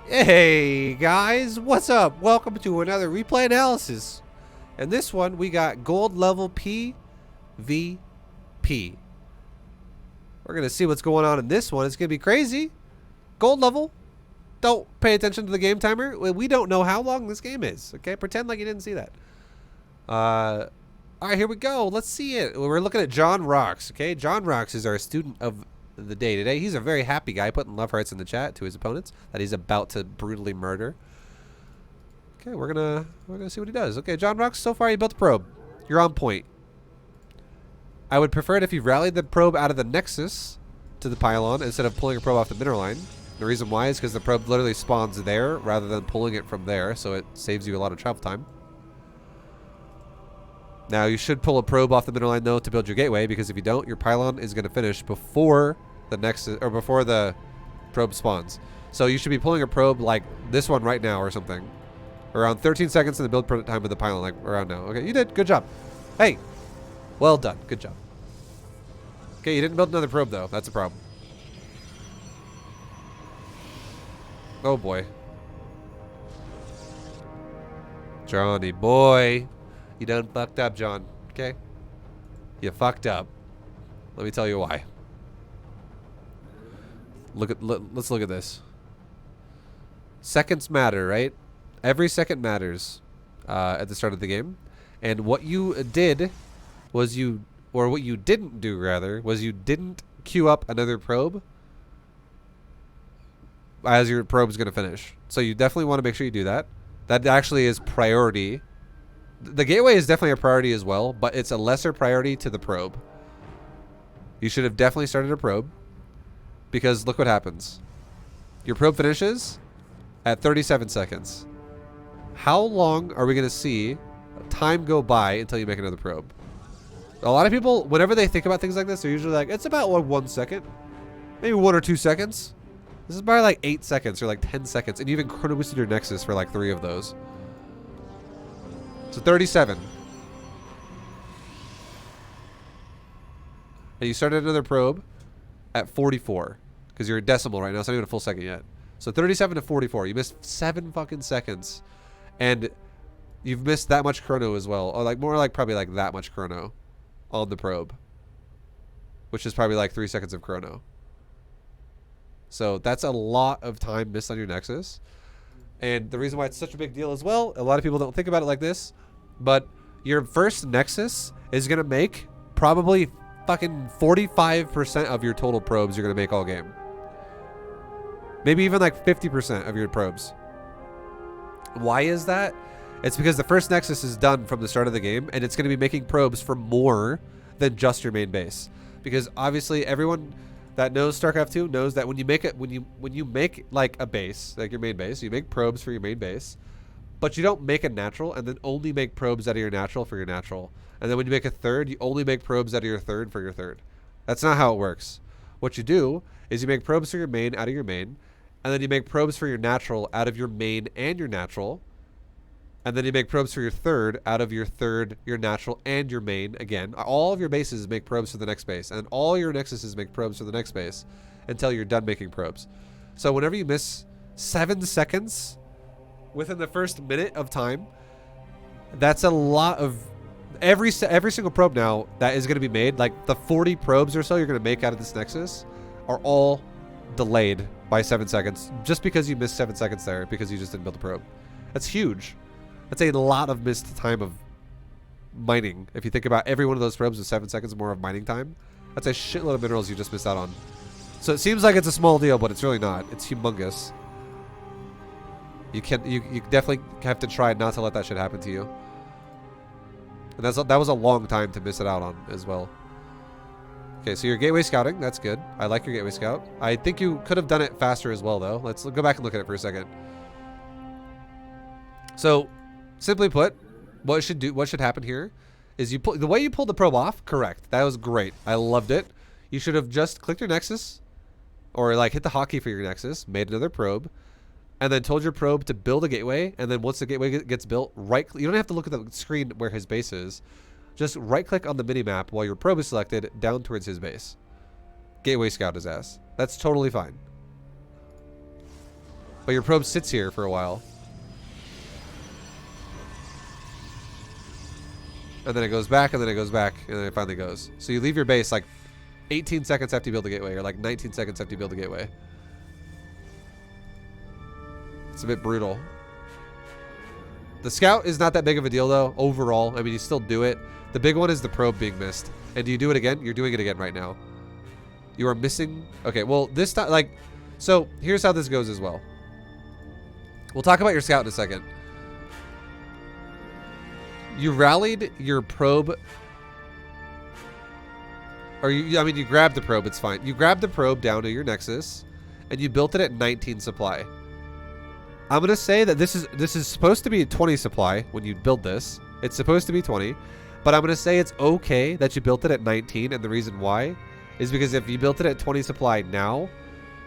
Hey guys, what's up? Welcome to another replay analysis. And this one we got gold level PvP. We're gonna see what's going on in this one. It's gonna be crazy. Gold level. Don't pay attention to the game timer. We don't know how long this game is. Okay, pretend like you didn't see that. All right, here we go. Let's see it. We're looking at John Rocks. Okay, John Rocks is our student of the day today. He's a very happy guy, putting love hearts in the chat to his opponents that he's about to brutally murder. Okay, we're gonna see what he does. Okay, John Rocks, so far you built the probe. You're on point. I would prefer it if you rallied the probe out of the nexus to the pylon instead of pulling a probe off the mineral line. The reason why is because the probe literally spawns there rather than pulling it from there, so it saves you a lot of travel time. Now, you should pull a probe off the mineral line, though, to build your gateway, because if you don't, your pylon is going to finish before the nexus, or before the probe spawns. So you should be pulling a probe like this one right now or something. Around 13 seconds in the build time of the pylon, like around now. Okay, you did. Good job. Hey, well done. Good job. Okay, you didn't build another probe, though. That's a problem. Oh, boy. Johnny boy. You done fucked up, John. Okay? You fucked up. Let me tell you why. Let's look at this. Seconds matter, right? Every second matters at the start of the game. And what you did was what you didn't do, rather, was you didn't queue up another probe as your probe's going to finish. So you definitely want to make sure you do that. That actually is priority. The gateway is definitely a priority as well, but it's a lesser priority to the probe. You should have definitely started a probe, because look what happens. Your probe finishes at 37 seconds. How long are we going to see time go by until you make another probe? A lot of people, whenever they think about things like this, they're usually like, it's about like 1 second. Maybe 1 or 2 seconds. This is probably like 8 seconds or like 10 seconds, and you even chrono boosted your nexus for like 3 of those. So 37. And you started another probe at 44. Because you're a decimal right now. It's not even a full second yet. So 37 to 44. You missed 7 fucking seconds. And you've missed that much chrono as well. Or like more like probably like that much chrono on the probe. Which is probably like 3 seconds of chrono. So that's a lot of time missed on your nexus. And the reason why it's such a big deal as well, a lot of people don't think about it like this, but your first nexus is going to make probably fucking 45% of your total probes you're going to make all game. Maybe even like 50% of your probes. Why is that? It's because the first nexus is done from the start of the game, and it's going to be making probes for more than just your main base. Because obviously everyone that knows StarCraft 2 knows that when you make it, when you make like a base, like your main base, you make probes for your main base, but you don't make a natural and then only make probes out of your natural for your natural. And then when you make a third, you only make probes out of your third for your third. That's not how it works. What you do is you make probes for your main out of your main, and then you make probes for your natural out of your main and your natural. And then you make probes for your third out of your third, your natural, and your main. Again, all of your bases make probes for the next base. And all your nexuses make probes for the next base until you're done making probes. So whenever you miss 7 seconds within the first minute of time, that's a lot of... Every single probe now that is going to be made, like the 40 probes or so you're going to make out of this nexus, are all delayed by 7 seconds. Just because you missed 7 seconds there because you just didn't build a probe. That's huge. That's a lot of missed time of mining. If you think about every one of those probes with 7 seconds more of mining time, that's a shitload of minerals you just missed out on. So it seems like it's a small deal, but it's really not. It's humongous. You definitely have to try not to let that shit happen to you. And that was a long time to miss it out on as well. Okay, so your gateway scouting, that's good. I like your gateway scout. I think you could have done it faster as well, though. Let's go back and look at it for a second. So, simply put, what should happen here is the way you pulled the probe off, correct. That was great. I loved it. You should have just clicked your nexus, or like hit the hotkey for your nexus, made another probe, and then told your probe to build a gateway. And then once the gateway gets built, you don't have to look at the screen where his base is. Just right click on the mini map while your probe is selected down towards his base. Gateway scout his ass. That's totally fine. But your probe sits here for a while. And then it goes back, and then it goes back, and then it finally goes. So you leave your base like 18 seconds after you build the gateway, or like 19 seconds after you build the gateway. It's a bit brutal. The scout is not that big of a deal, though, overall. I mean, you still do it. The big one is the probe being missed. And do you do it again? You're doing it again right now. You are missing... Okay, well, this time, like... So, here's how this goes as well. We'll talk about your scout in a second. You rallied your probe... Or, I mean, you grabbed the probe, it's fine. You grabbed the probe down to your nexus, and you built it at 19 supply. I'm going to say that this is supposed to be 20 supply when you build this. It's supposed to be 20. But I'm going to say it's okay that you built it at 19, and the reason why is because if you built it at 20 supply now,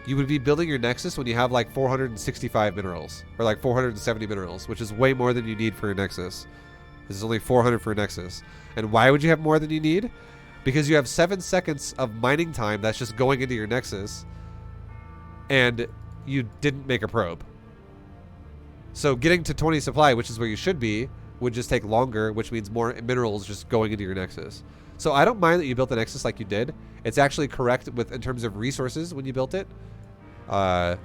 you would be building your nexus when you have like 465 minerals, or like 470 minerals, which is way more than you need for your nexus. This is only 400 for a nexus. And why would you have more than you need? Because you have 7 seconds of mining time that's just going into your nexus, and you didn't make a probe. So getting to 20 supply, which is where you should be, would just take longer, which means more minerals just going into your nexus. So I don't mind that you built the nexus like you did. It's actually correct with in terms of resources when you built it. So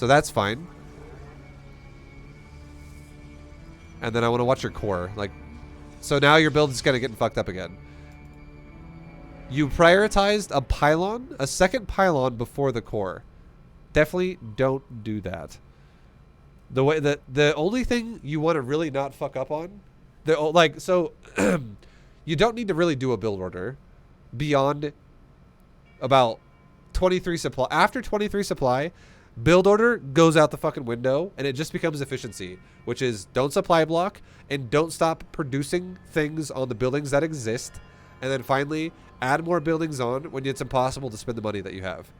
that's fine. And then I want to watch your core. Like, so now your build is kind of getting fucked up again. You prioritized a pylon, a second pylon before the core. Definitely don't do that. The way that the only thing you want to really not fuck up on, you don't need to really do a build order beyond about 23 supply. After 23 supply, build order goes out the fucking window, and it just becomes efficiency, which is don't supply block and don't stop producing things on the buildings that exist, and then finally add more buildings on when it's impossible to spend the money that you have.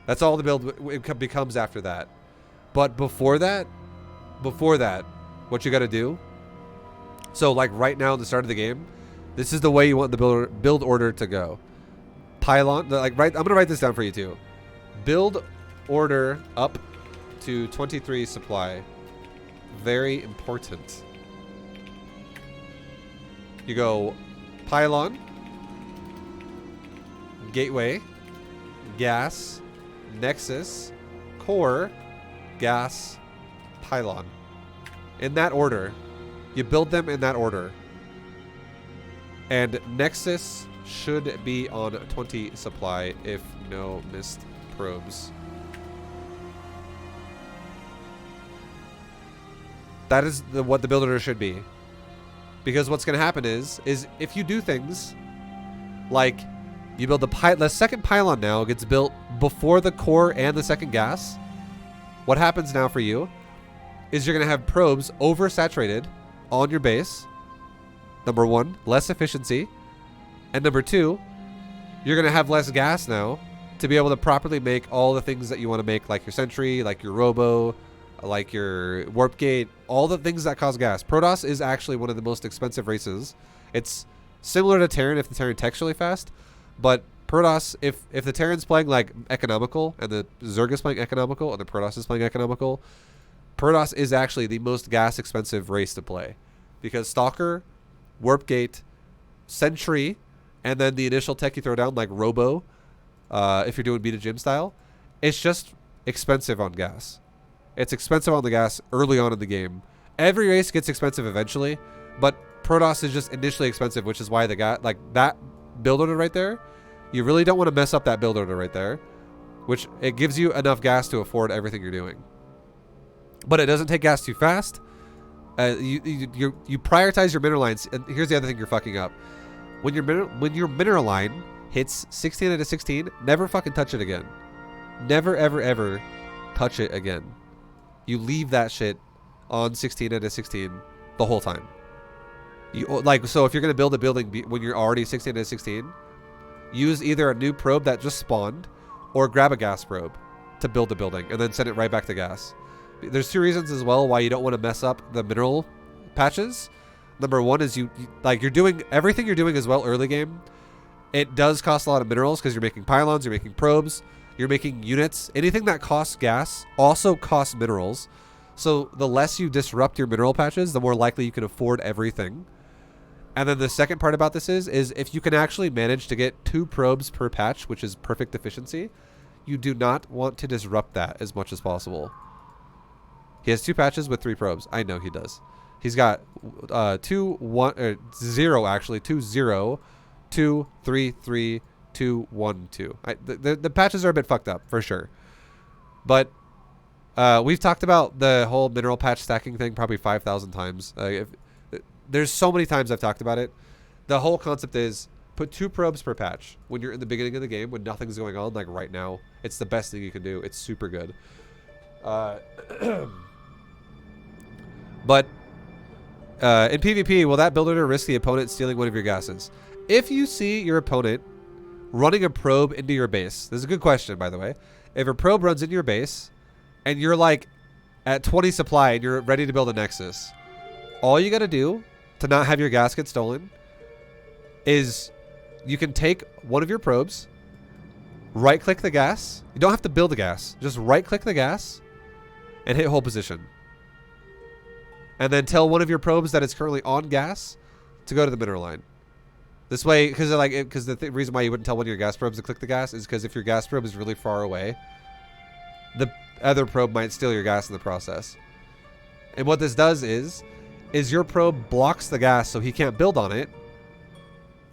That's all the build becomes after that. But before that, what you got to do, so like right now at the start of the game, this is the way you want the build order to go. Pylon, I'm going to write this down for you too. Build order up to 23 supply. Very important. You go pylon, gateway, gas, nexus, core, gas, pylon. In that order. You build them in that order. And nexus should be on 20 supply if no missed probes. That is what the build order should be. Because what's going to happen is if you do things like you build the second pylon now gets built before the core and the second gas. What happens now for you is you're going to have probes oversaturated on your base. Number one, less efficiency. And number two, you're going to have less gas now to be able to properly make all the things that you want to make, like your sentry, like your robo, like your warp gate, all the things that cause gas. Protoss is actually one of the most expensive races. It's similar to Terran if the Terran techs really fast, but Protoss, if the Terran's playing like economical and the Zerg is playing economical and the Protoss is playing economical, Protoss is actually the most gas expensive race to play, because Stalker, Warp Gate, Sentry, and then the initial tech you throw down like Robo, if you're doing Beta Gym style, it's just expensive on gas. It's expensive on the gas early on in the game. Every race gets expensive eventually, but Protoss is just initially expensive, which is why the gas, like that build order right there, you really don't want to mess up that build order right there, which it gives you enough gas to afford everything you're doing. But it doesn't take gas too fast. You prioritize your mineral lines, and here's the other thing you're fucking up. When your mineral line hits 16 out of 16, never fucking touch it again. Never ever ever touch it again. You leave that shit on 16 out of 16 the whole time. So if you're gonna build a building when you're already 16 out of 16, use either a new probe that just spawned, or grab a gas probe to build the building and then send it right back to gas. There's two reasons as well why you don't want to mess up the mineral patches. Number one is you're doing everything you're doing as well early game. It does cost a lot of minerals because you're making pylons, you're making probes, You're making units. Anything that costs gas also costs minerals. So the less you disrupt your mineral patches, the more likely you can afford everything. And then the second part about this is if you can actually manage to get 2 probes per patch, which is perfect efficiency, you do not want to disrupt that as much as possible. He has 2 patches with 3 probes. I know he does. He's got 0 actually, 2 0, 2 3 3, 2 1 2. The patches are a bit fucked up for sure, but we've talked about the whole mineral patch stacking thing probably 5,000 times. There's so many times I've talked about it. The whole concept is put 2 probes per patch when you're in the beginning of the game when nothing's going on, like right now. It's the best thing you can do. It's super good. But in PvP, will that builder risk the opponent stealing one of your gases? If you see your opponent running a probe into your base, this is a good question, by the way. If a probe runs into your base and you're like at 20 supply and you're ready to build a nexus, all you got to do to not have your gas get stolen is you can take one of your probes, right click the gas. You don't have to build the gas. Just right click the gas and hit hold position. And then tell one of your probes that it's currently on gas to go to the mineral line. This way, because the reason why you wouldn't tell one of your gas probes to click the gas is because if your gas probe is really far away, the other probe might steal your gas in the process. And what this does is your probe blocks the gas so he can't build on it.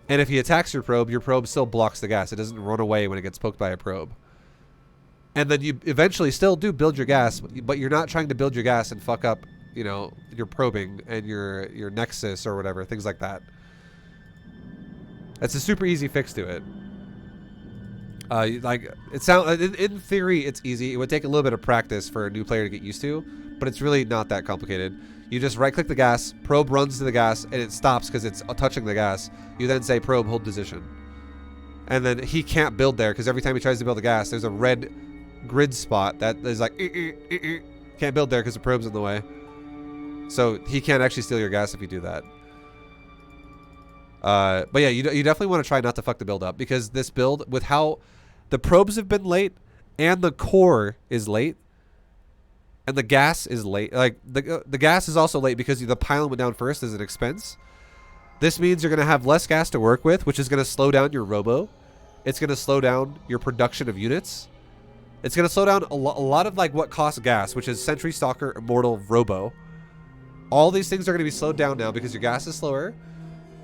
And if he attacks your probe still blocks the gas. It doesn't run away when it gets poked by a probe. And then you eventually still do build your gas, but you're not trying to build your gas and fuck up, you know, your probing and your nexus or whatever, things like that. That's a super easy fix to it. Like it sounds in theory it's easy. It would take a little bit of practice for a new player to get used to, but it's really not that complicated. You just right click the gas, probe runs to the gas, and it stops because it's touching the gas. You then say probe hold position, and then he can't build there because every time he tries to build the gas, there's a red grid spot that is like can't build there because the probe's in the way. So he can't actually steal your gas if you do that. But yeah, you definitely want to try not to fuck the build up, because this build, with how the probes have been late and the core is late and the gas is late, like the gas is also late because the pylon went down first as an expense. This means you're going to have less gas to work with, which is going to slow down your robo. It's going to slow down your production of units. It's going to slow down a lot of like what costs gas, which is Sentry, Stalker, Immortal, Robo. All these things are going to be slowed down now because your gas is slower.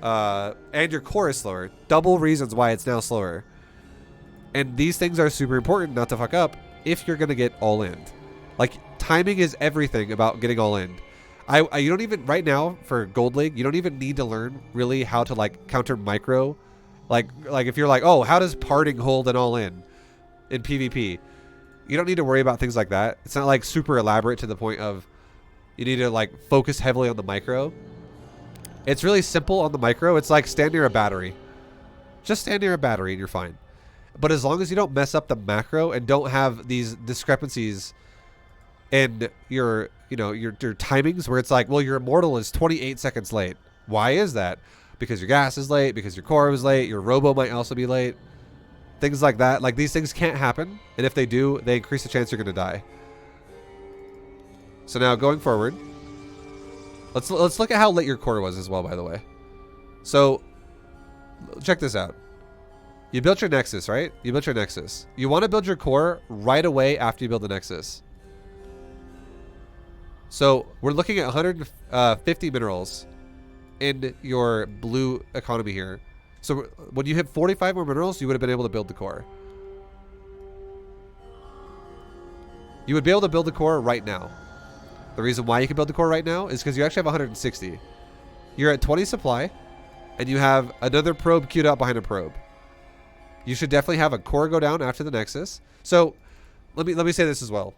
And your core is slower. Double reasons why it's now slower. And these things are super important not to fuck up if you're gonna get all in. Like, timing is everything about getting all in. You don't even, right now for Gold League, you don't even need to learn really how to like counter micro. Like if you're like, oh, how does parting hold an all in PvP? You don't need to worry about things like that. It's not like super elaborate to the point of you need to like focus heavily on the micro. It's really simple on the micro. It's like stand near a battery. Just stand near a battery and you're fine. But as long as you don't mess up the macro and don't have these discrepancies in your timings where it's like, well, your immortal is 28 seconds late. Why is that? Because your gas is late, because your core was late, your robo might also be late. Things like that. Like, these things can't happen. And if they do, they increase the chance you're going to die. So now going forward, let's look at how late your core was as well, by the way. So, check this out. You built your nexus, right? You built your nexus. You want to build your core right away after you build the nexus. So, we're looking at 150 minerals in your blue economy here. So, when you hit 45 more minerals, you would have been able to build the core. You would be able to build the core right now. The reason why you can build the core right now is because you actually have 160. You're at 20 supply, and you have another probe queued up behind a probe. You should definitely have a core go down after the nexus. So, let me say this as well.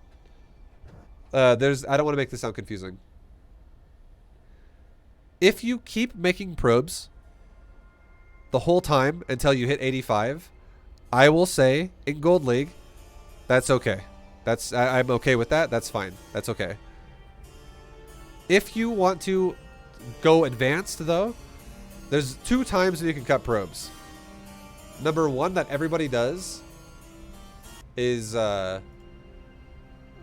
I don't want to make this sound confusing. If you keep making probes the whole time until you hit 85, I will say in Gold League, that's okay. I'm okay with that. That's fine. That's okay. If you want to go advanced, though, there's 2 times that you can cut probes. Number 1 that everybody does is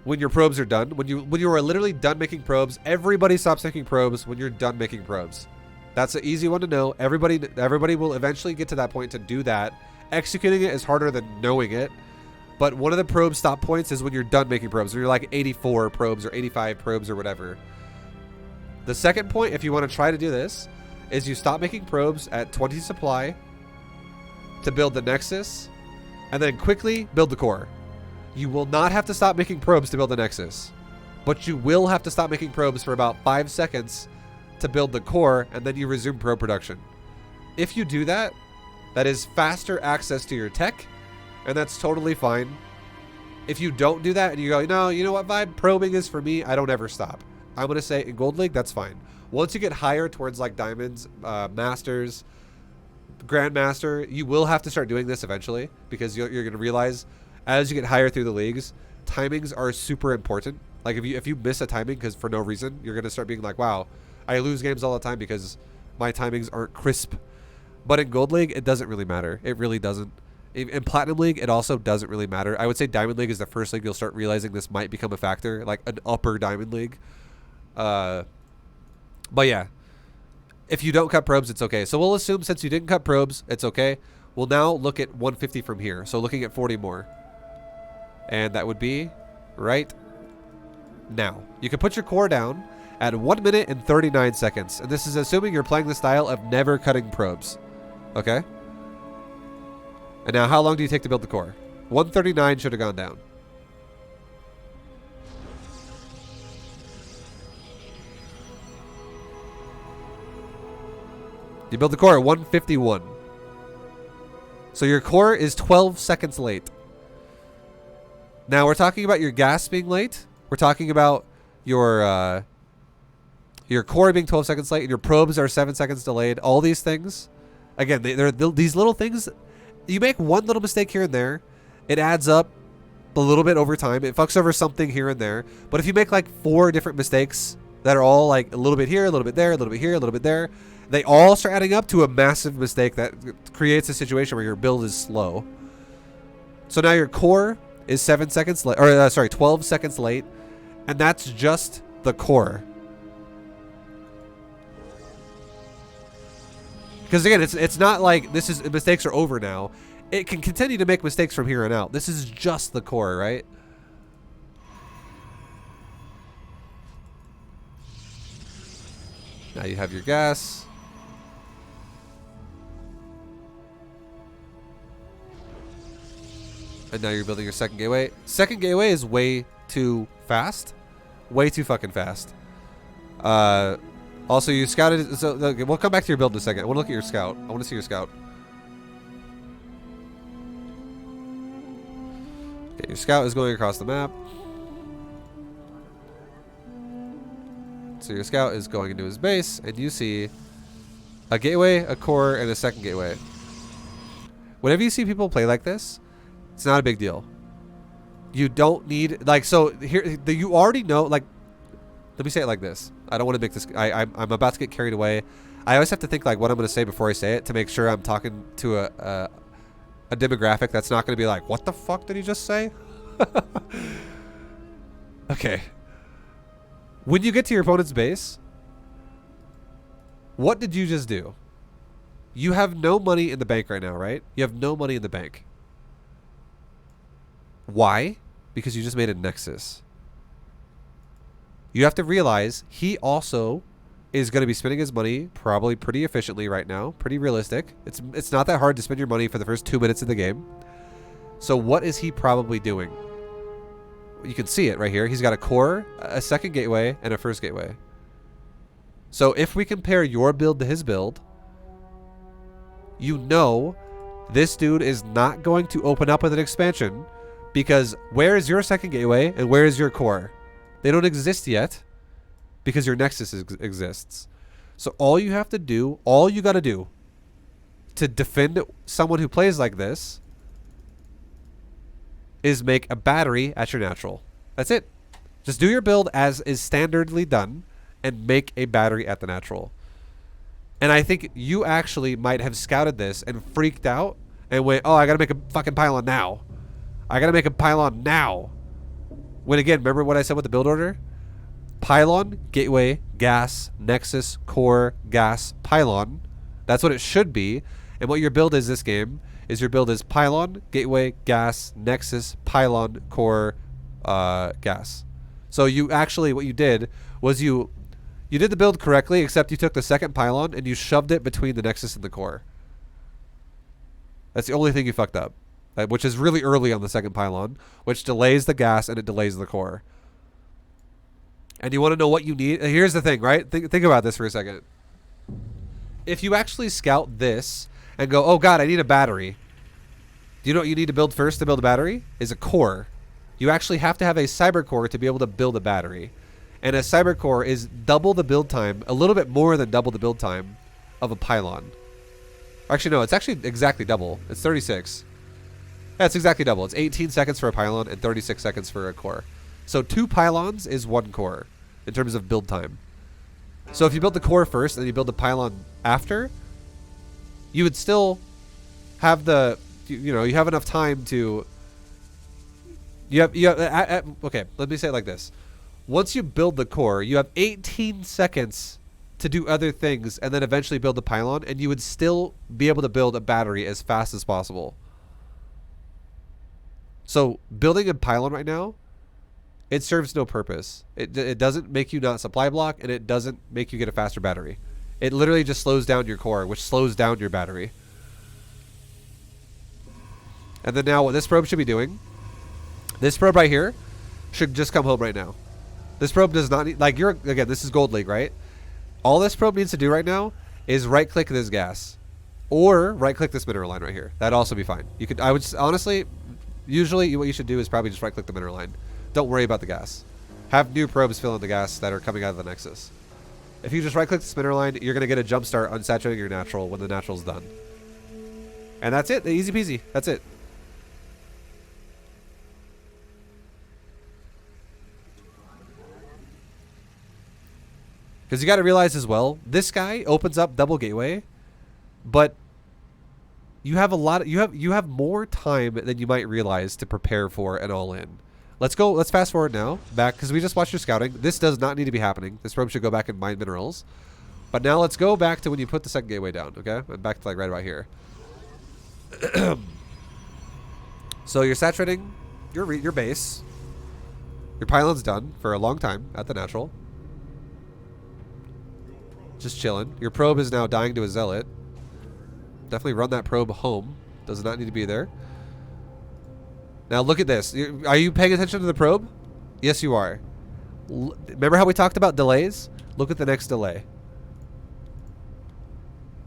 when your probes are done. When you are literally done making probes, everybody stops making probes when you're done making probes. That's an easy one to know. Everybody will eventually get to that point to do that. Executing it is harder than knowing it. But one of the probe stop points is when you're done making probes. When you're like 84 probes or 85 probes or whatever. The second point, if you want to try to do this, is you stop making probes at 20 supply to build the Nexus, and then quickly build the core. You will not have to stop making probes to build the Nexus, but you will have to stop making probes for about 5 seconds to build the core, and then you resume probe production. If you do that, that is faster access to your tech, and that's totally fine. If you don't do that and you go, no, you know what, ViBE, probing is for me, I don't ever stop. I'm going to say in Gold League, that's fine. Once you get higher towards like Diamonds, Masters, Grandmaster, you will have to start doing this eventually, because you're going to realize as you get higher through the leagues, timings are super important. Like if you miss a timing because for no reason, you're going to start being like, wow, I lose games all the time because my timings aren't crisp. But in Gold League, it doesn't really matter. It really doesn't. In Platinum League, it also doesn't really matter. I would say Diamond League is the first league you'll start realizing this might become a factor, like an upper Diamond League. But yeah, if you don't cut probes, it's okay. So we'll assume since you didn't cut probes, it's okay. We'll now look at 150 from here. So looking at 40 more. And that would be right now. You can put your core down at 1 minute and 39 seconds. And this is assuming you're playing the style of never cutting probes. Okay? And now how long do you take to build the core? 139 should have gone down. You build the core at 151. So your core is 12 seconds late. Now we're talking about your gas being late. We're talking about your core being 12 seconds late, and your probes are 7 seconds delayed. All these things, again, they're these little things. You make one little mistake here and there, it adds up a little bit over time. It fucks over something here and there. But if you make like 4 different mistakes that are all like a little bit here, a little bit there, a little bit here, a little bit there, they all start adding up to a massive mistake that creates a situation where your build is slow. So now your core is 7 seconds late, or 12 seconds late, and that's just the core. Because again, it's not like mistakes are over now. It can continue to make mistakes from here on out. This is just the core, right? Now you have your gas. And now you're building your second gateway. Second gateway is way too fast. Way too fucking fast. Also, you scouted. So okay, we'll come back to your build in a second. I want to look at your scout. I want to see your scout. Okay, your scout is going across the map. So your scout is going into his base, and you see a gateway, a core, and a second gateway. Whenever you see people play like this, it's not a big deal. You don't need, like, so here, you already know, like, let me say it like this. I don't want to make this, I'm about to get carried away. I always have to think, like, what I'm going to say before I say it to make sure I'm talking to a demographic that's not going to be like, what the fuck did he just say? Okay. When you get to your opponent's base, what did you just do? You have no money in the bank right now, right? You have no money in the bank. Why? Because you just made a Nexus. You have to realize he also is going to be spending his money probably pretty efficiently right now. Pretty realistic. It's not that hard to spend your money for the first 2 minutes of the game. So what is he probably doing? You can see it right here. He's got a core, a second gateway, and a first gateway. So if we compare your build to his build, you know this dude is not going to open up with an expansion, because where is your second gateway and where is your core? They don't exist yet because your Nexus exists. So all you have to do, all you got to do to defend someone who plays like this is make a battery at your natural. That's it. Just do your build as is standardly done and make a battery at the natural. And I think you actually might have scouted this and freaked out and went, oh, I got to make a fucking pylon now. I gotta make a pylon now. When again, remember what I said with the build order? Pylon, gateway, gas, nexus, core, gas, pylon. That's what it should be. And what your build is this game is your build is pylon, gateway, gas, nexus, pylon, core, gas. So you actually, what you did was you did the build correctly, except you took the second pylon and you shoved it between the nexus and the core. That's the only thing you fucked up, which is really early on the second pylon, which delays the gas and it delays the core. And you want to know what you need? Here's the thing, right? Think about this for a second. If you actually scout this and go, oh God, I need a battery. Do you know what you need to build first to build a battery? Is a core. You actually have to have a cyber core to be able to build a battery. And a cyber core is double the build time, a little bit more than double the build time of a pylon. Actually, no, it's actually exactly double. It's 36. That's exactly double. It's 18 seconds for a pylon and 36 seconds for a core. So 2 pylons is 1 core in terms of build time. So if you build the core first and you build the pylon after, you would still have the, you know, you have enough time to, okay, let me say it like this. Once you build the core, you have 18 seconds to do other things and then eventually build the pylon, and you would still be able to build a battery as fast as possible. So building a pylon right now, it serves no purpose. It doesn't make you not supply block, and it doesn't make you get a faster battery. It literally just slows down your core, which slows down your battery. And then now what this probe should be doing, this probe right here should just come home right now. This probe does not need, like, again, this is Gold League, right? All this probe needs to do right now is right-click this gas. Or right-click this mineral line right here. That'd also be fine. You could, I would, honestly, usually what you should do is probably just right-click the mineral line. Don't worry about the gas. Have new probes fill in the gas that are coming out of the nexus. If you just right-click the spinner line, you're going to get a jump start unsaturating your natural when the natural's done. And that's it. Easy peasy. That's it. Because you got to realize as well, this guy opens up double gateway, but you have a lot of, you have more time than you might realize to prepare for an all-in. Let's go. Let's fast forward now back because we just watched your scouting. This does not need to be happening. This probe should go back and mine minerals. But now let's go back to when you put the second gateway down. Okay, back to like right about here. So you're saturating your base. Your pylon's done for a long time at the natural. Just chilling. Your probe is now dying to a zealot. Definitely run that probe home. Does not need to be there. Now look at this. Are you paying attention to the probe? Yes, you are. Remember how we talked about delays? Look at the next delay.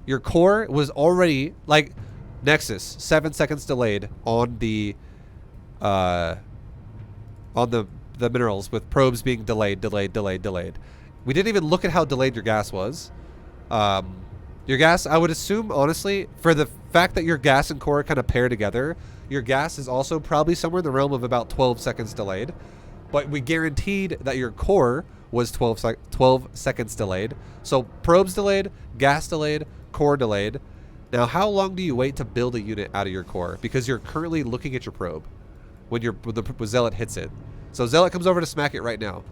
Your core was already, like, Nexus, 7 seconds delayed on the minerals with probes being delayed. We didn't even look at how delayed your gas was. Your gas, I would assume, honestly, for the fact that your gas and core kind of pair together, your gas is also probably somewhere in the realm of about 12 seconds delayed. But we guaranteed that your core was 12 seconds delayed. So probes delayed, gas delayed, core delayed. Now, how long do you wait to build a unit out of your core? Because you're currently looking at your probe when the Zealot hits it. So Zealot comes over to smack it right now.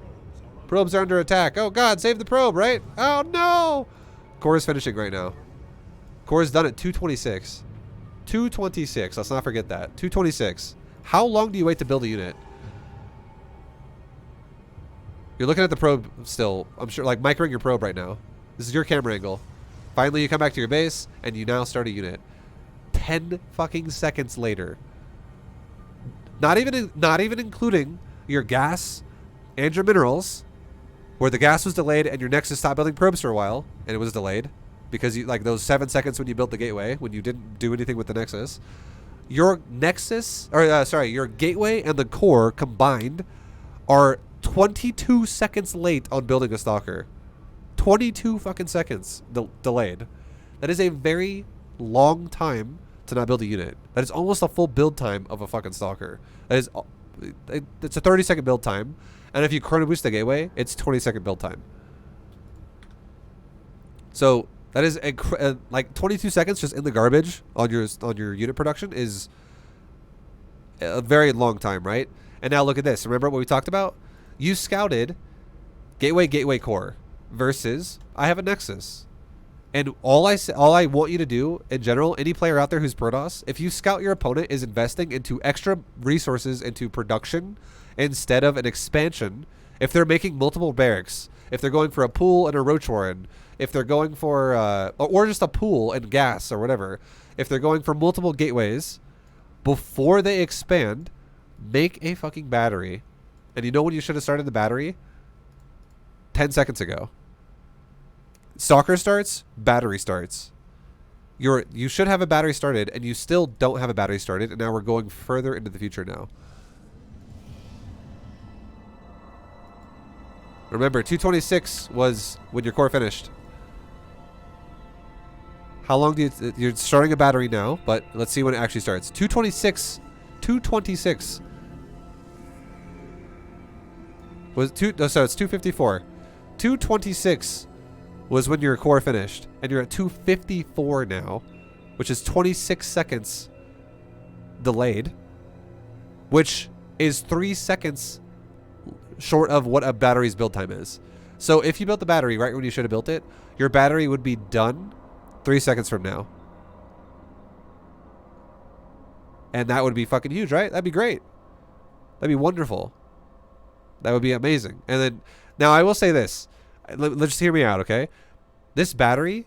Probes are under attack. Oh God, save the probe, right? Oh no! Core is finishing right now. Core is done at 226. 226, let's not forget that. 226. How long do you wait to build a unit? You're looking at the probe still. I'm sure, like, microing your probe right now. This is your camera angle. Finally, you come back to your base, and you now start a unit. 10 fucking seconds later. Not even including your gas and your minerals, where the gas was delayed and your Nexus stopped building probes for a while, and it was delayed because you, like, those 7 seconds when you built the gateway, when you didn't do anything with the Nexus. Your Nexus, or your gateway and the core combined are 22 seconds late on building a stalker. 22 fucking seconds delayed. That is a very long time to not build a unit. That is almost a full build time of a fucking stalker. That is, it's a 30-second build time, and if you chrono boost the gateway, it's 20-second build time. So that is like 22 seconds just in the garbage on your unit production is a very long time, right? And now look at this. Remember what we talked about? You scouted gateway core versus I have a Nexus. And all I want you to do in general, any player out there who's Protoss, if you scout your opponent is investing into extra resources into production instead of an expansion, if they're making multiple barracks, if they're going for a pool and a roach warren, if they're going for or just a pool and gas or whatever, if they're going for multiple gateways, before they expand, make a fucking battery. And you know when you should have started the battery? 10 seconds ago. Stalker starts, battery starts. You should have a battery started, and you still don't have a battery started, and now we're going further into the future now. Remember, 226 was when your core finished. How long do you're starting a battery now, but let's see when it actually starts. 226 was so it's 254. 226 was when your core finished, and you're at 254 now, which is 26 seconds delayed, which is 3 seconds short of what a battery's build time is. So if you built the battery right when you should have built it, your battery would be done 3 seconds from now. And that would be fucking huge, right? That'd be great. That'd be wonderful. That would be amazing. And then, now I will say this. Let's just hear me out, okay? This battery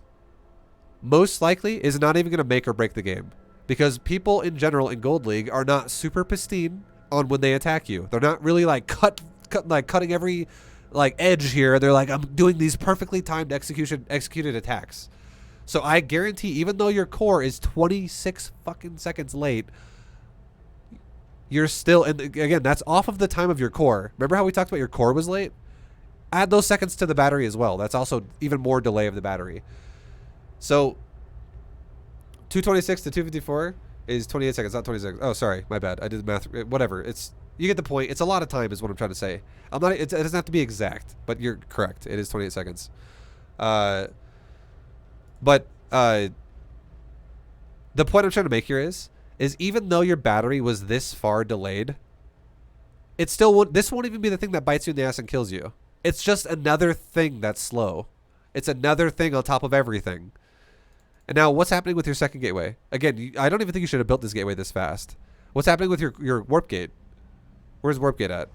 most likely is not even going to make or break the game. Because people in general in Gold League are not super pristine on when they attack you. They're not really like cutting every like edge here. They're like, I'm doing these perfectly timed executed attacks. So I guarantee, even though your core is 26 fucking seconds late, you're still, and again, that's off of the time of your core. Remember how we talked about your core was late? Add those seconds to the battery as well. That's also even more delay of the battery. So 226 to 254 is 28 seconds, not 26. Oh, sorry, my bad. I did the math. Whatever. You get the point. It's a lot of time is what I'm trying to say. It doesn't have to be exact, but you're correct. It is 28 seconds. But the point I'm trying to make here is even though your battery was this far delayed, it still won't. This won't even be the thing that bites you in the ass and kills you. It's just another thing that's slow. It's another thing on top of everything. And now, what's happening with your second gateway? Again, I don't even think you should have built this gateway this fast. What's happening with your warp gate? Where's warp gate at?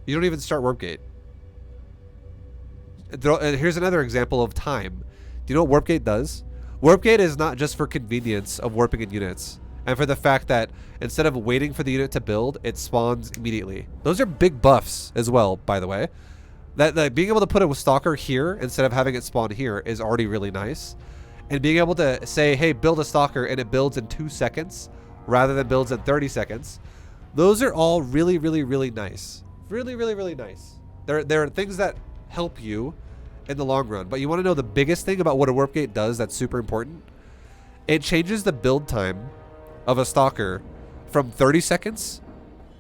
You don't even start warp gate. Here's another example of time. Do you know what warp gate does? Warp gate is not just for convenience of warping in units, and for the fact that instead of waiting for the unit to build, it spawns immediately. Those are big buffs as well, by the way. That being able to put a stalker here instead of having it spawn here is already really nice. And being able to say, hey, build a stalker, and it builds in 2 seconds rather than builds in 30 seconds. Those are all really, really, really nice. Really, really, really nice. There are things that help you in the long run. But you want to know the biggest thing about what a warp gate does that's super important? It changes the build time of a stalker from 30 seconds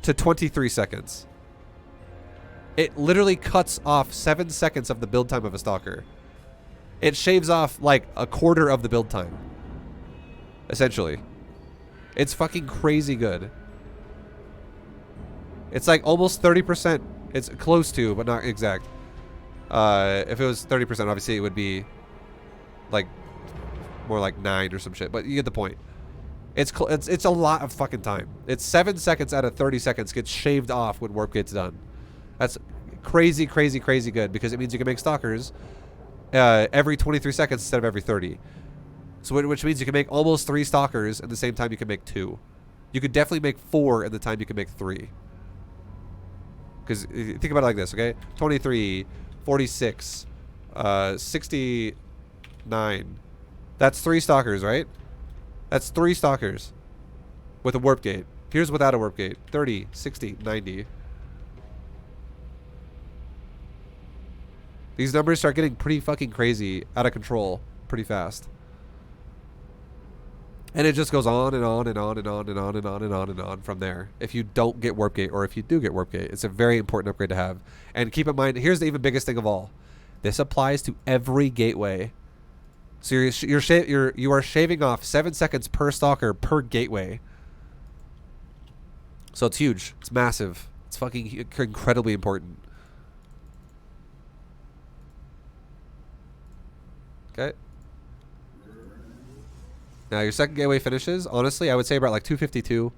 to 23 seconds. It literally cuts off 7 seconds of the build time of a stalker. It shaves off like a quarter of the build time. Essentially. It's fucking crazy good. It's like almost 30%. It's close to, but not exact. If it was 30%, obviously it would be like more like 9 or some shit. But you get the point. It's a lot of fucking time. It's 7 seconds out of 30 seconds gets shaved off when warp gate's done. That's crazy, crazy, crazy good because it means you can make stalkers every 23 seconds instead of every 30. So which means you can make almost 3 stalkers at the same time you can make 2. You could definitely make 4 at the time you can make 3. Because think about it like this, okay? 23, 46, 69. That's 3 stalkers, right? That's 3 stalkers with a warp gate. Here's without a warp gate. 30, 60, 90. These numbers start getting pretty fucking crazy, out of control, pretty fast. And it just goes on and on and on and on and on and on and on and on from there. If you don't get warp gate, or if you do get warp gate, it's a very important upgrade to have. And keep in mind, here's the even biggest thing of all. This applies to every gateway. So you are shaving off 7 seconds per stalker per gateway. So it's huge. It's massive. It's fucking incredibly important. Okay. Now your second gateway finishes. Honestly, I would say about like 252.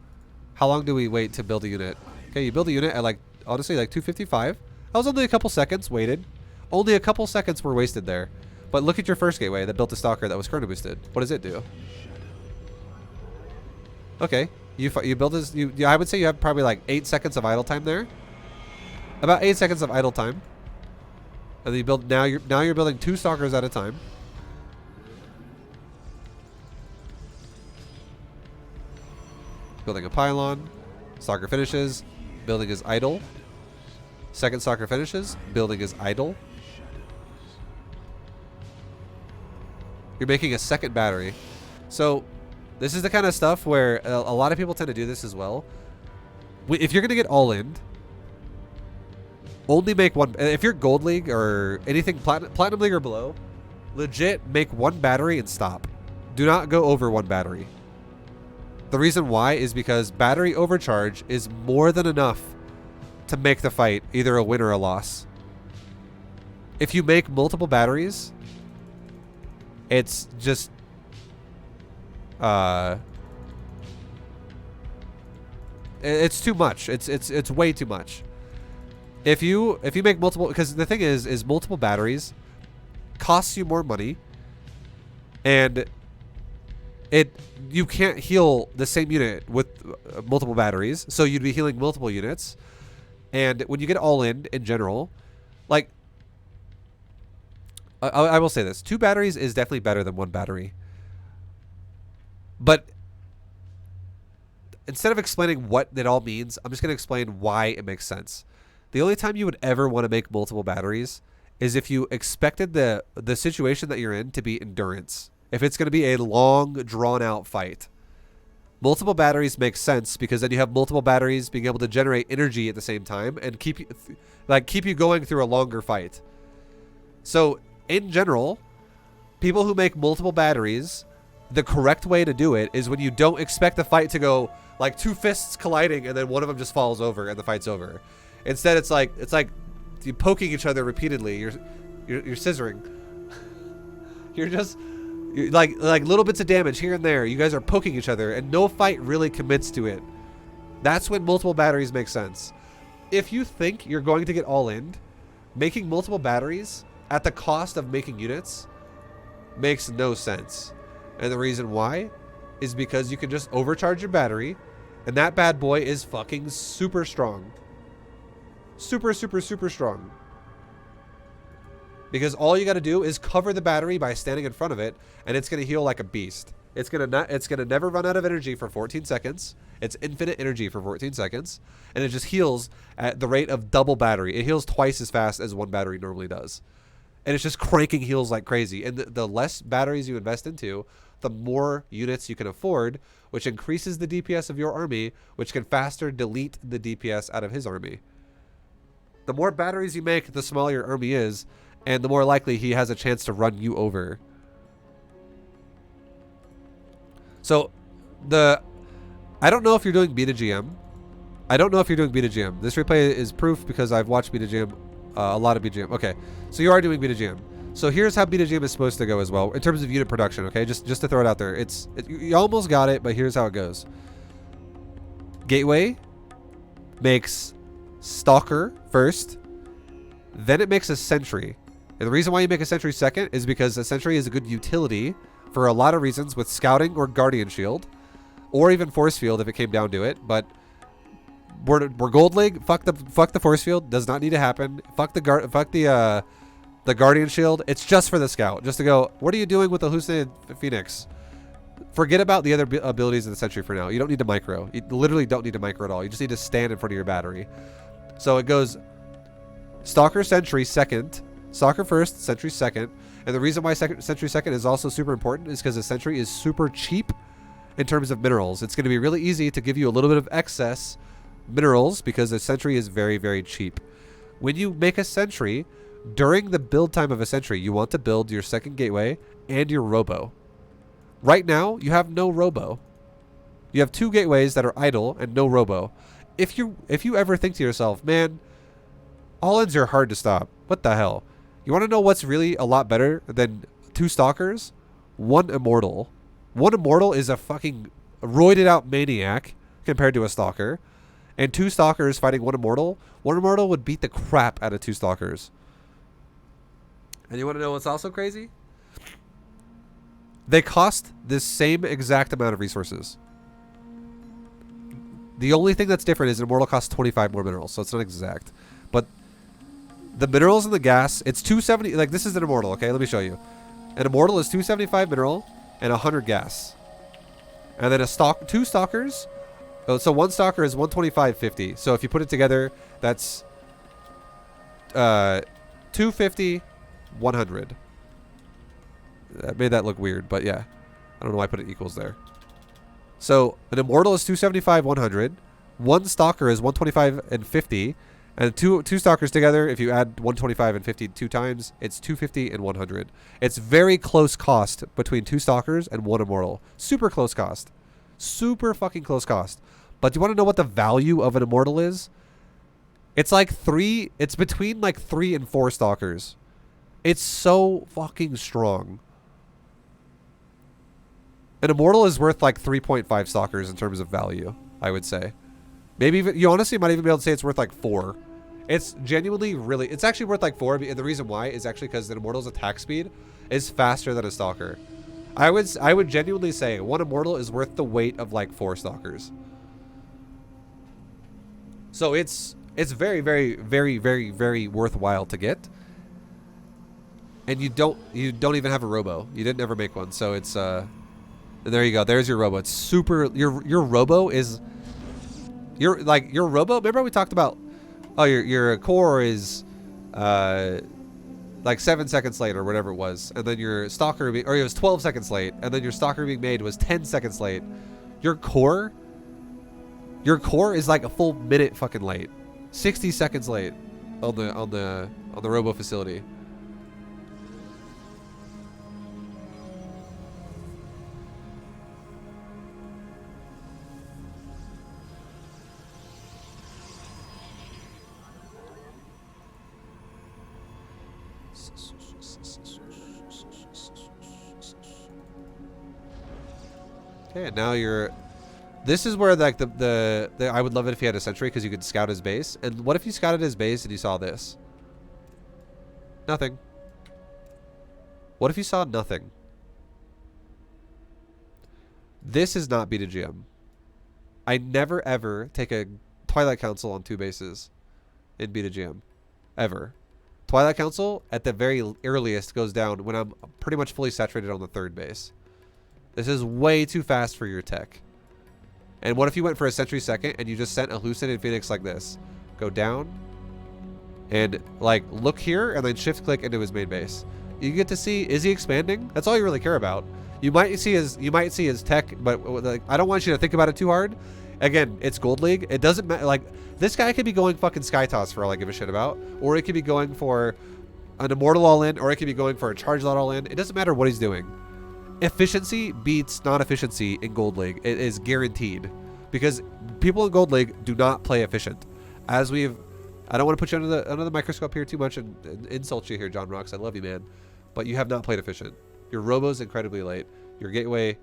How long do we wait to build a unit? Okay, you build a unit at like, honestly, like 255. That was only a couple seconds waited. Only a couple seconds were wasted there. But look at your first gateway that built a stalker that was chrono boosted. What does it do? Okay, you build this. I would say you have probably like 8 seconds of idle time there. About 8 seconds of idle time. And then you build. Now you're building 2 stalkers at a time. Building a pylon. Stalker finishes. Building is idle. Second stalker finishes. Building is idle. You're making a second battery. So this is the kind of stuff where a lot of people tend to do this as well. If you're going to get all in, only make one. If you're gold league or anything platinum league or below, legit make one battery and stop. Do not go over one battery. The reason why is because battery overcharge is more than enough to make the fight either a win or a loss. If you make multiple batteries, it's just it's too much. It's way too much. If you make multiple, because the thing is multiple batteries costs you more money, and you can't heal the same unit with multiple batteries, so you'd be healing multiple units. And when you get all in general, like, I will say this. 2 batteries is definitely better than 1 battery. But instead of explaining what it all means, I'm just going to explain why it makes sense. The only time you would ever want to make multiple batteries is if you expected the situation that you're in to be endurance. If it's going to be a long, drawn-out fight. Multiple batteries make sense because then you have multiple batteries being able to generate energy at the same time and keep you going through a longer fight. So in general, people who make multiple batteries, the correct way to do it is when you don't expect the fight to go like 2 fists colliding and then one of them just falls over and the fight's over. Instead, it's like you poking each other repeatedly. You're scissoring. You're just like little bits of damage here and there. You guys are poking each other and no fight really commits to it. That's when multiple batteries make sense. If you think you're going to get all in, making multiple batteries at the cost of making units makes no sense. And the reason why is because you can just overcharge your battery and that bad boy is fucking super strong. Super, super, super strong. Because all you got to do is cover the battery by standing in front of it and it's going to heal like a beast. It's going to never run out of energy for 14 seconds. It's infinite energy for 14 seconds and it just heals at the rate of double battery. It heals twice as fast as 1 battery normally does. And it's just cranking heals like crazy. And the less batteries you invest into, the more units you can afford, which increases the DPS of your army, which can faster delete the DPS out of his army. The more batteries you make, the smaller your army is, and the more likely he has a chance to run you over. So, I don't know if you're doing beta GM. I don't know if you're doing beta GM. This replay is proof because I've watched beta GM, a lot of beta GM. Okay, so you are doing beta GM. So here's how beta GM is supposed to go as well in terms of unit production. Okay, just to throw it out there, you almost got it, but here's how it goes. Gateway makes Stalker first, then it makes a Sentry. And the reason why you make a Sentry second is because a Sentry is a good utility for a lot of reasons with Scouting or Guardian Shield, or even Force Field if it came down to it. But we're Gold League. Fuck the Force Field. Does not need to happen. Fuck the Guardian Shield. It's just for the Scout. Just to go, what are you doing with the Hallucinated Phoenix? Forget about the other abilities of the Sentry for now. You don't need to micro. You literally don't need to micro at all. You just need to stand in front of your battery. So it goes Stalker, Sentry second, Stalker first, Sentry second. And the reason why Sentry second is also super important is because the Sentry is super cheap in terms of minerals. It's going to be really easy to give you a little bit of excess minerals because the Sentry is very, very cheap. When you make a Sentry, During the build time of a sentry, you want to build your second gateway and your robo. Right now, you have no robo. You have 2 gateways that are idle and no robo. If you ever think to yourself, man, all-ins are hard to stop. What the hell? You want to know what's really a lot better than 2 stalkers? 1 immortal. 1 immortal is a fucking roided out maniac compared to a stalker. And 2 stalkers fighting 1 immortal. 1 immortal would beat the crap out of 2 stalkers. And you want to know what's also crazy? They cost the same exact amount of resources. The only thing that's different is an immortal costs 25 more minerals, so it's not exact. But the minerals and the gas, it's 270. Like, this is an immortal, okay? Let me show you. An immortal is 275 mineral and 100 gas. And then 2 stalkers. So 1 stalker is 125.50. So if you put it together, that's 250, 100. That made that look weird, but yeah. I don't know why I put it equals there. So an immortal is 275, 100. 1 stalker is 125 and 50. And two stalkers together, if you add 125 and 50 2 times, it's 250 and 100. It's very close cost between 2 stalkers and 1 immortal. Super close cost. Super fucking close cost. But do you want to know what the value of an immortal is? It's like 3. It's between like 3 and 4 stalkers. It's so fucking strong. An immortal is worth like 3.5 stalkers in terms of value, I would say. Maybe even, you honestly might even be able to say it's worth like 4. It's genuinely really, it's actually worth like 4. And the reason why is actually because an immortal's attack speed is faster than a stalker. I would genuinely say 1 immortal is worth the weight of like 4 stalkers. So it's very, very, very, very, very worthwhile to get. And you don't even have a robo. You didn't ever make one, so it's there you go. There's your robo. It's super. Your robo is your robo. Remember we talked about? Oh, your core is like 7 seconds late or whatever it was, and then your stalker or it was 12 seconds late, and then your stalker being made was 10 seconds late. Your core is like a full minute fucking late, 60 seconds late on the robo facility. Okay, now you're. This is where like the I would love it if he had a sentry because you could scout his base. And what if you scouted his base and you saw this? Nothing. What if you saw nothing? This is not BDGM. I never ever take a Twilight Council on 2 bases in BDGM. Ever. Twilight Council at the very earliest goes down when I'm pretty much fully saturated on the 3rd base. This is way too fast for your tech. And what if you went for a sentry second and you just sent a Hallucinated Phoenix like this? Go down and like look here and then shift click into his main base. You get to see, is he expanding? That's all you really care about. You might see his tech, but like, I don't want you to think about it too hard. Again, it's Gold League. It doesn't matter. Like, this guy could be going fucking Sky Toss for all I give a shit about, or it could be going for an Immortal all-in, or it could be going for a Charge Lot all-in. It doesn't matter what he's doing. Efficiency beats non-efficiency in Gold League. It is guaranteed, because people in Gold League do not play efficient. As we've, I don't want to put you under the microscope here too much and insult you here, John Rocks. I love you, man, but you have not played efficient. Your robo's incredibly late. Your gateway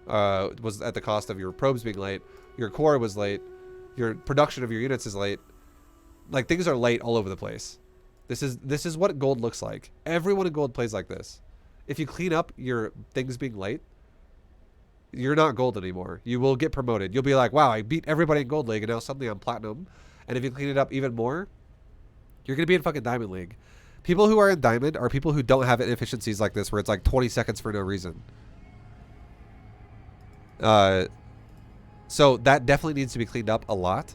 was at the cost of your probes being late. Your core was late. Your production of your units is late. Like, things are late all over the place. This is what gold looks like. Everyone in gold plays like this. If you clean up your things being late, you're not gold anymore. You will get promoted. You'll be like, wow, I beat everybody in Gold League and now suddenly I'm platinum. And if you clean it up even more, you're going to be in fucking Diamond League. People who are in Diamond are people who don't have inefficiencies like this where it's like 20 seconds for no reason. So that definitely needs to be cleaned up a lot.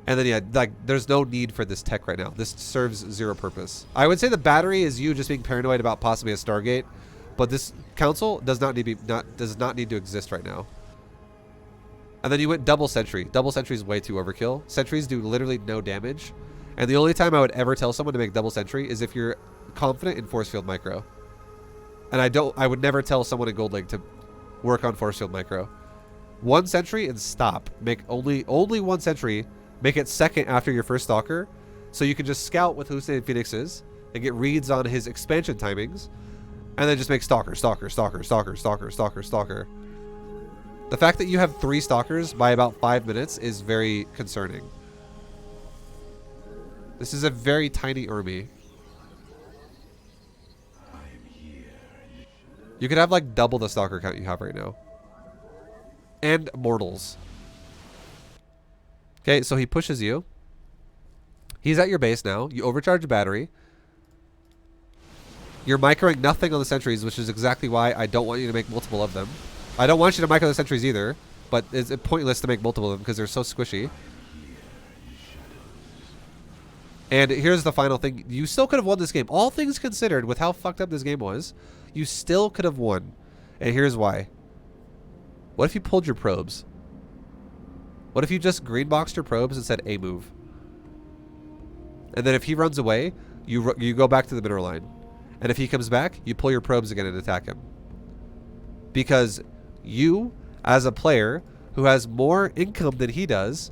And then, yeah, like, there's no need for this tech right now. This serves zero purpose. I would say the battery is you just being paranoid about possibly a Stargate, but this council does not need to exist right now. And then you went double sentry. Double sentry is way too overkill. Sentries do literally no damage, And the only time I would ever tell someone to make double sentry is if you're confident in force field micro. And I would never tell someone in Gold League to work on force field micro. One sentry and stop. Make only one sentry. Make it second after your first stalker, so you can just scout with Hussein Phoenixes and get reads on his expansion timings, and then just make stalker, stalker, stalker, stalker, stalker, stalker, stalker. The fact that you have 3 stalkers by about 5 minutes is very concerning. This is a very tiny army. You could have like double the stalker count you have right now. And mortals. Okay, so he pushes you. He's at your base now. You overcharge a battery. You're microing nothing on the sentries, which is exactly why I don't want you to make multiple of them. I don't want you to micro the sentries either, but it's pointless to make multiple of them because they're so squishy. And here's the final thing. You still could have won this game. All things considered, with how fucked up this game was, you still could have won. And here's why. What if you pulled your probes? What if you just greenboxed your probes and said A move? And then if he runs away, you go back to the mineral line. And if he comes back, you pull your probes again and attack him. Because you, as a player who has more income than he does,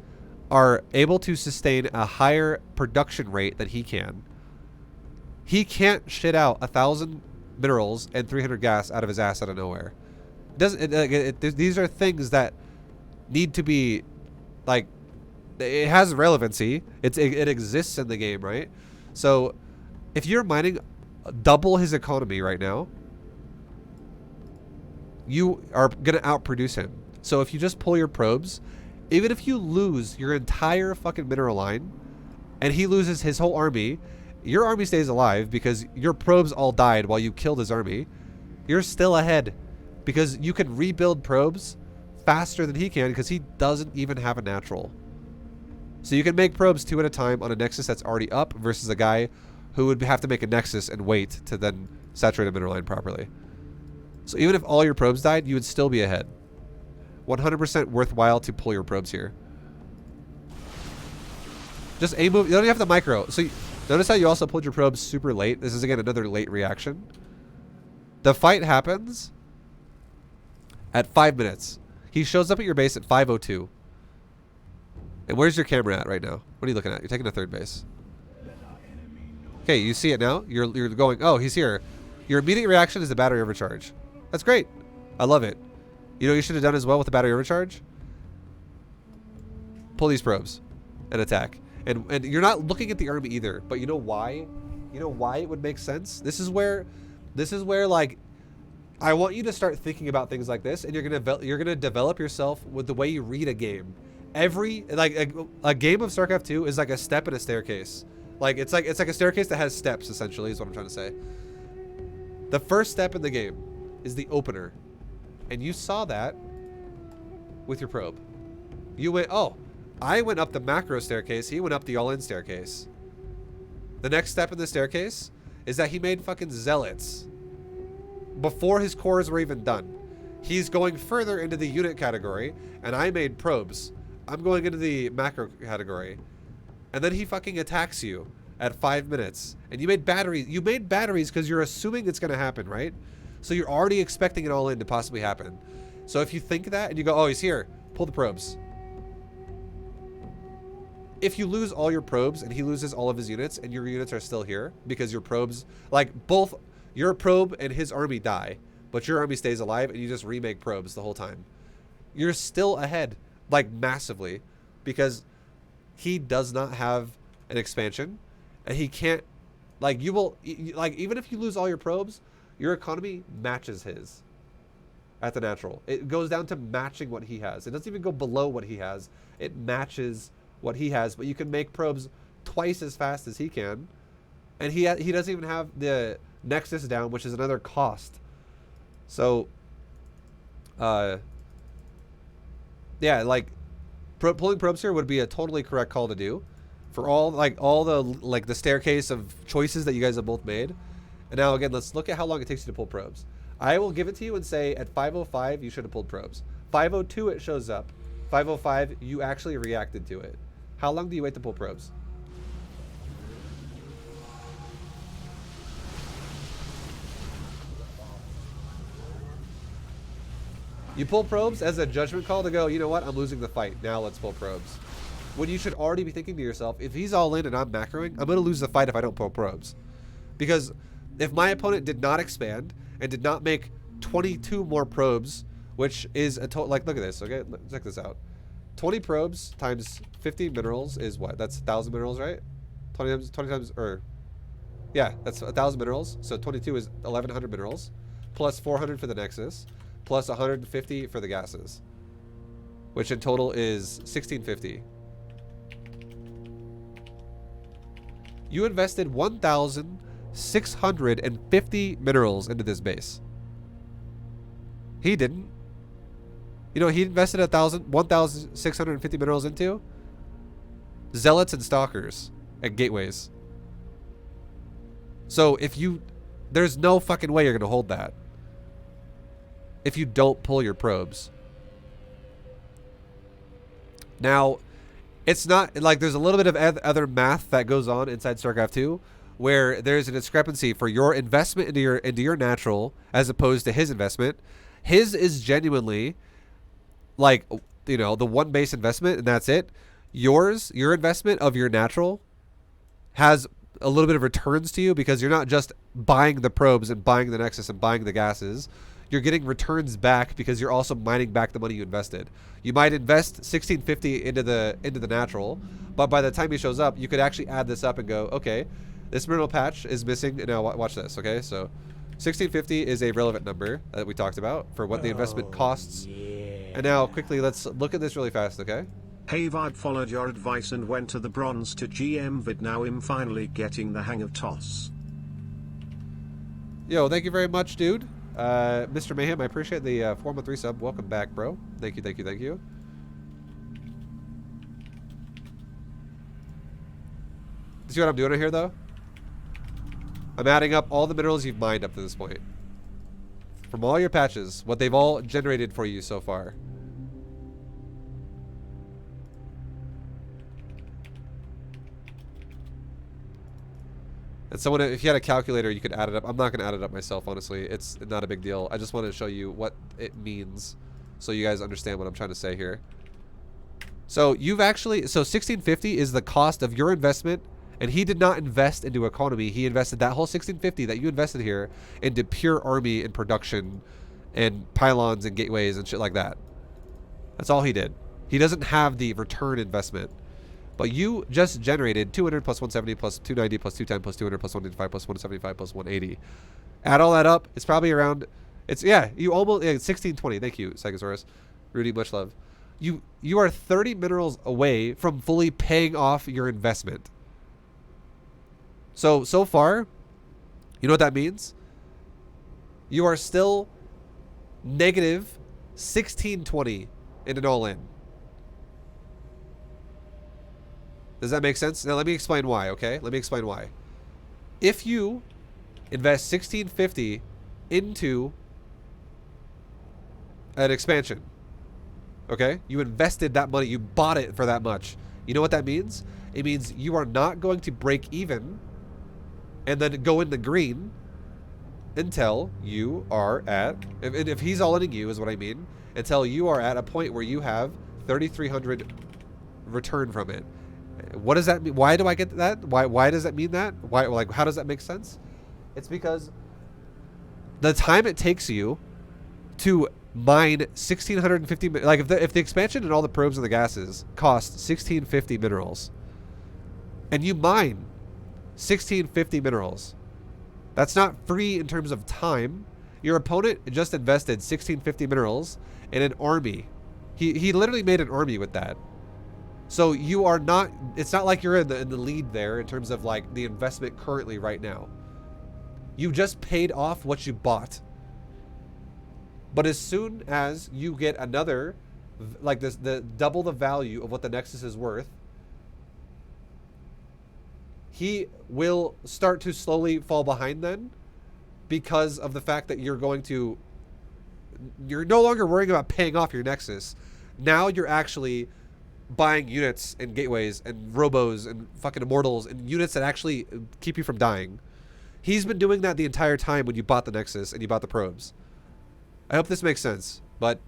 are able to sustain a higher production rate than he can. He can't shit out 1,000 minerals and 300 gas out of his ass out of nowhere. These are things that need to be, like, it has relevancy. It exists in the game, right? So if you're mining double his economy right now, you are gonna outproduce him. So if you just pull your probes, even if you lose your entire fucking mineral line and he loses his whole army, your army stays alive because your probes all died while you killed his army. You're still ahead because you can rebuild probes faster than he can because he doesn't even have a natural. So you can make probes 2 at a time on a nexus that's already up versus a guy who would have to make a nexus and wait to then saturate a mineral line properly. So even if all your probes died, you would still be ahead. 100% worthwhile to pull your probes here. Just A move. You don't even have the micro. So notice how you also pulled your probes super late. This is again another late reaction. The fight happens at 5 minutes. He shows up at your base at 5:02. And where's your camera at right now? What are you looking at? You're taking a third base. Okay, you see it now. You're going, oh, he's here. Your immediate reaction is the battery overcharge. That's great. I love it. You know what you should have done as well with the battery overcharge? Pull these probes and attack. And you're not looking at the army either, but you know why? You know why it would make sense? This is where like I want you to start thinking about things like this, and you're gonna develop yourself with the way you read a game. Every a game of StarCraft 2 is like a step and a staircase. Like it's like a staircase that has steps, essentially, is what I'm trying to say. The first step in the game is the opener. And you saw that with your probe. You went, oh, I went up the macro staircase, he went up the all-in staircase. The next step in the staircase is that he made fucking zealots before his cores were even done. He's going further into the unit category, and I made probes. I'm going into the macro category. And then he fucking attacks you at 5 minutes. And you made batteries. You made batteries because you're assuming it's going to happen, right? So you're already expecting it all in to possibly happen. So if you think that and you go, oh, he's here, pull the probes. If you lose all your probes and he loses all of his units and your units are still here because your probes, like both your probe and his army die, but your army stays alive and you just remake probes the whole time, you're still ahead, like massively, because he does not have an expansion and he can't, like you will, like even if you lose all your probes, your economy matches his at the natural. It goes down to matching what he has. It doesn't even go below what he has. It matches what he has, but you can make probes twice as fast as he can. And he doesn't even have the nexus down, which is another cost. So, yeah, like pulling probes here would be a totally correct call to do for all the staircase of choices that you guys have both made. And now again, let's look at how long it takes you to pull probes. I will give it to you and say at 5:05 you should have pulled probes. 5:02 it shows up. 5:05 you actually reacted to it. How long do you wait to pull probes? You pull probes as a judgment call to go, you know what, I'm losing the fight. Now let's pull probes. When you should already be thinking to yourself, if he's all in and I'm macroing, I'm going to lose the fight if I don't pull probes. Because if my opponent did not expand and did not make 22 more probes, which is a total, like, look at this, okay? Check this out. 20 probes times 50 minerals is what? That's 1,000 minerals, right? 20 times, or, yeah, that's 1,000 minerals. So 22 is 1,100 minerals, plus 400 for the Nexus, plus 150 for the gases, which in total is 1,650. You invested 1,650 minerals into this base. He didn't. You know, he invested 1,650 minerals into zealots and stalkers and gateways. So if you, there's no fucking way you're gonna hold that if you don't pull your probes. Now, it's not like there's a little bit of other math that goes on inside StarCraft 2 where there's a discrepancy for your investment into your natural as opposed to his investment. His is genuinely like, you know, the one base investment and that's it. Your investment of your natural has a little bit of returns to you because you're not just buying the probes and buying the Nexus and buying the gases. You're getting returns back because you're also mining back the money you invested. You might invest 1,650 into the natural, but by the time he shows up, you could actually add this up and go, okay, this mineral patch is missing. Now watch this, okay? So 1,650 is a relevant number that we talked about for what the investment costs. Yeah. And now quickly, let's look at this really fast, okay? Hey ViBE followed your advice and went to the bronze to GM vid. Now I'm finally getting the hang of TOS. Yo, thank you very much, dude. Mr. Mayhem, I appreciate the 4-month resub. Welcome back, bro. Thank you, thank you, thank you. See what I'm doing here, though? I'm adding up all the minerals you've mined up to this point. From all your patches, what they've all generated for you so far. And someone, if you had a calculator, you could add it up. I'm not going to add it up myself, honestly. It's not a big deal. I just wanted to show you what it means so you guys understand what I'm trying to say here. So you've actually, so 1,650 is the cost of your investment, and he did not invest into economy. He invested that whole 1,650 that you invested here into pure army and production and pylons and gateways and shit like that. That's all he did. He doesn't have the return investment. But you just generated 200 plus 170 plus 290 plus 210 plus 200 plus 185 plus 175 plus 180. Add all that up, it's probably around, it's, yeah, you almost, yeah, 1620. Thank you, Psychosaurus. Rudy, much love. You are 30 minerals away from fully paying off your investment. So far, you know what that means? You are still negative 1620 in an all-in. Does that make sense? Now let me explain why, okay? Let me explain why. If you invest 1,650 into an expansion, okay? You invested that money, you bought it for that much. You know what that means? It means you are not going to break even and then go in the green until you are at, if he's all in you is what I mean, until you are at a point where you have 3,300 return from it. What does that mean? Why do I get that? Why does that mean that? Why, like, how does that make sense? It's because the time it takes you to mine 1,650, like if the expansion and all the probes and the gases cost 1,650 minerals, and you mine 1,650 minerals, that's not free in terms of time. Your opponent just invested 1,650 minerals in an army. He literally made an army with that. So you are not, it's not like you're in the lead there in terms of like the investment currently right now. You just paid off what you bought. But as soon as you get another, like this, the double the value of what the Nexus is worth, he will start to slowly fall behind then because of the fact that you're no longer worrying about paying off your Nexus. Now you're actually buying units and gateways and robos and fucking immortals and units that actually keep you from dying. He's been doing that the entire time when you bought the Nexus and you bought the probes. I hope this makes sense, but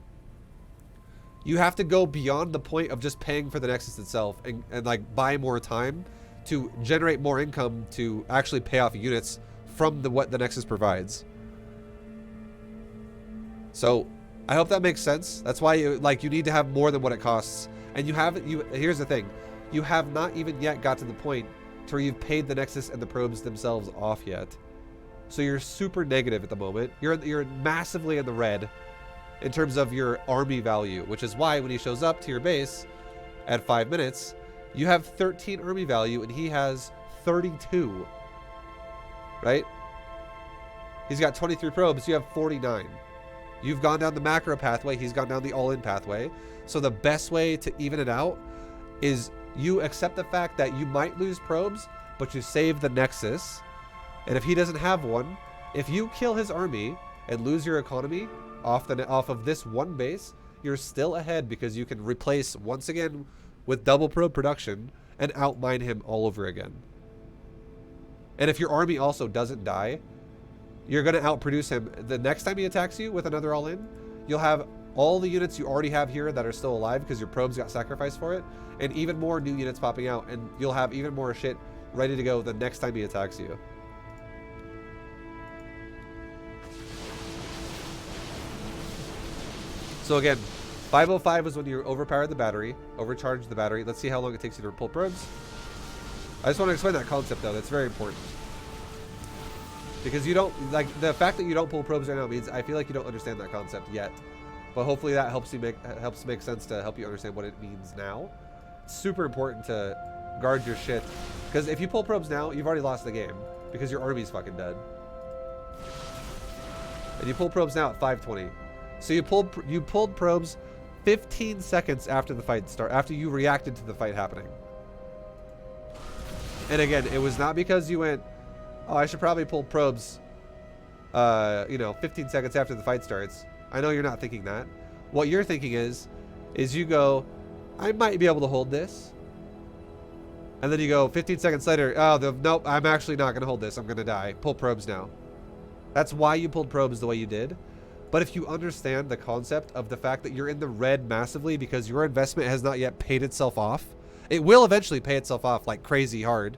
You have to go beyond the point of just paying for the Nexus itself and like buy more time to generate more income to actually pay off units from what the Nexus provides. So I hope that makes sense. That's why you need to have more than what it costs. And here's the thing. You have not even yet got to the point to where you've paid the Nexus and the probes themselves off yet. So you're super negative at the moment. You're massively in the red in terms of your army value, which is why when he shows up to your base at 5 minutes, you have 13 army value and he has 32, right? He's got 23 probes, you have 49. You've gone down the macro pathway, he's gone down the all-in pathway. So the best way to even it out is you accept the fact that you might lose probes, but you save the Nexus. And if he doesn't have one, if you kill his army and lose your economy off of this one base, you're still ahead because you can replace once again with double probe production and outmine him all over again. And if your army also doesn't die, you're going to outproduce him. The next time he attacks you with another all-in, you'll have all the units you already have here that are still alive because your probes got sacrificed for it, and even more new units popping out, and you'll have even more shit ready to go the next time he attacks you. So again, 505 is when you overpower the battery, overcharge the battery. Let's see how long it takes you to pull probes. I just want to explain that concept though. That's very important. Because you don't, like, the fact that you don't pull probes right now means I feel like you don't understand that concept yet. But hopefully that helps make sense to help you understand what it means now. It's super important to guard your shit. Because if you pull probes now, you've already lost the game. Because your army's fucking dead. And you pull probes now at 520. So you pulled probes 15 seconds after the fight started, after you reacted to the fight happening. And again, it was not because you went, oh, I should probably pull probes, 15 seconds after the fight starts. I know you're not thinking that. What you're thinking is you go, I might be able to hold this. And then you go 15 seconds later, nope, I'm actually not going to hold this. I'm going to die. Pull probes now. That's why you pulled probes the way you did. But if you understand the concept of the fact that you're in the red massively because your investment has not yet paid itself off, it will eventually pay itself off like crazy hard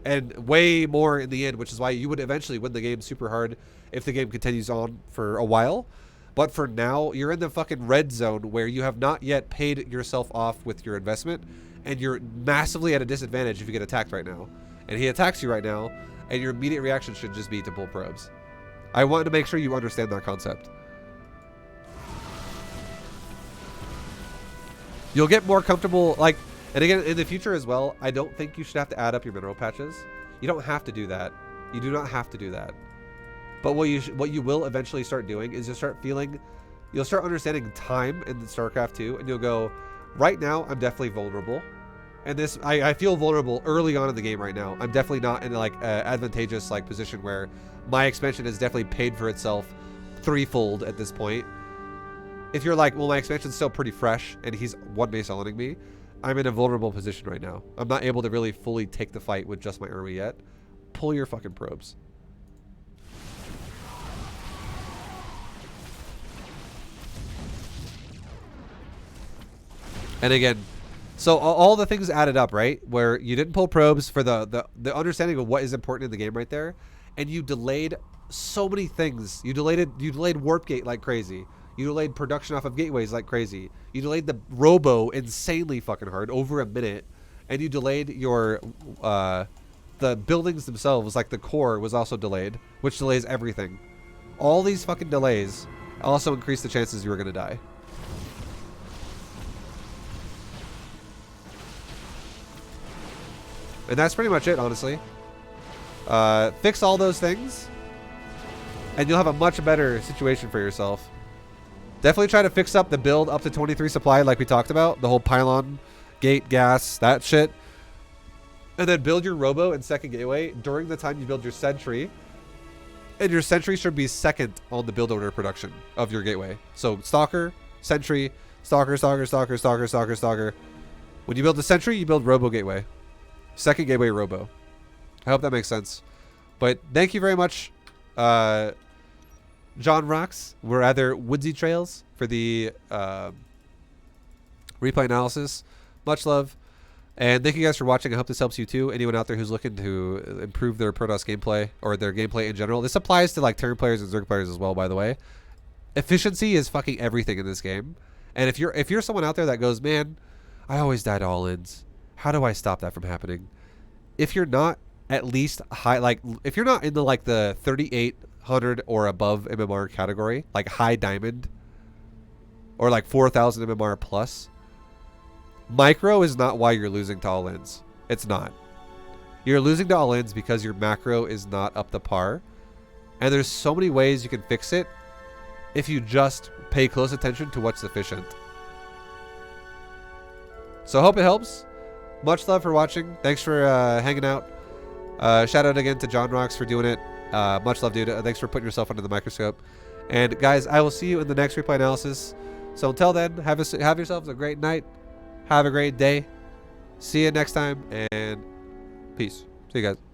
and way more in the end, which is why you would eventually win the game super hard if the game continues on for a while. But for now, you're in the fucking red zone where you have not yet paid yourself off with your investment and you're massively at a disadvantage if you get attacked right now. And he attacks you right now and your immediate reaction should just be to pull probes. I wanted to make sure you understand that concept. You'll get more comfortable, like, and again, in the future as well, I don't think you should have to add up your mineral patches. You don't have to do that. You do not have to do that. But what you will eventually start doing is you'll start understanding time in StarCraft 2, and you'll go, right now, I'm definitely vulnerable. And this, I feel vulnerable early on in the game right now. I'm definitely not in like an advantageous like position where my expansion has definitely paid for itself threefold at this point. If you're like, well, my expansion's still pretty fresh and he's one base all-inning me, I'm in a vulnerable position right now. I'm not able to really fully take the fight with just my army yet. Pull your fucking probes. And again, so all the things added up, right? Where you didn't pull probes for the understanding of what is important in the game right there, and you delayed so many things. You delayed warp gate like crazy. You delayed production off of gateways like crazy. You delayed the robo insanely fucking hard, over a minute. And you delayed your, the buildings themselves, like the core was also delayed, which delays everything. All these fucking delays also increase the chances you were going to die. And that's pretty much it, honestly. Fix all those things, and you'll have a much better situation for yourself. Definitely try to fix up the build up to 23 supply like we talked about. The whole pylon, gate, gas, that shit. And then build your robo and second gateway during the time you build your sentry. And your sentry should be second on the build order production of your gateway. So stalker, sentry, stalker, stalker, stalker, stalker, stalker, stalker. When you build the sentry, you build robo gateway. Second gateway robo. I hope that makes sense. But thank you very much, John Rocks. We're either Woodsy Trails for the replay analysis. Much love. And thank you guys for watching. I hope this helps you too. Anyone out there who's looking to improve their Protoss gameplay or their gameplay in general. This applies to like Terran players and Zerg players as well, by the way. Efficiency is fucking everything in this game. And if you're someone out there that goes, man, I always die to all-ins. How do I stop that from happening? If you're not at least high, like if you're not in the like the 3,800 or above MMR category, like high diamond, or like 4,000 MMR plus, micro is not why you're losing to all-ins. It's not. You're losing to all-ins because your macro is not up to par. And there's so many ways you can fix it if you just pay close attention to what's efficient. So I hope it helps. Much love for watching. Thanks for hanging out. Shout out again to John Rocks for doing it. Much love, dude. Thanks for putting yourself under the microscope. And guys, I will see you in the next replay analysis. So until then, have yourselves a great night. Have a great day. See you next time, and peace. See you guys.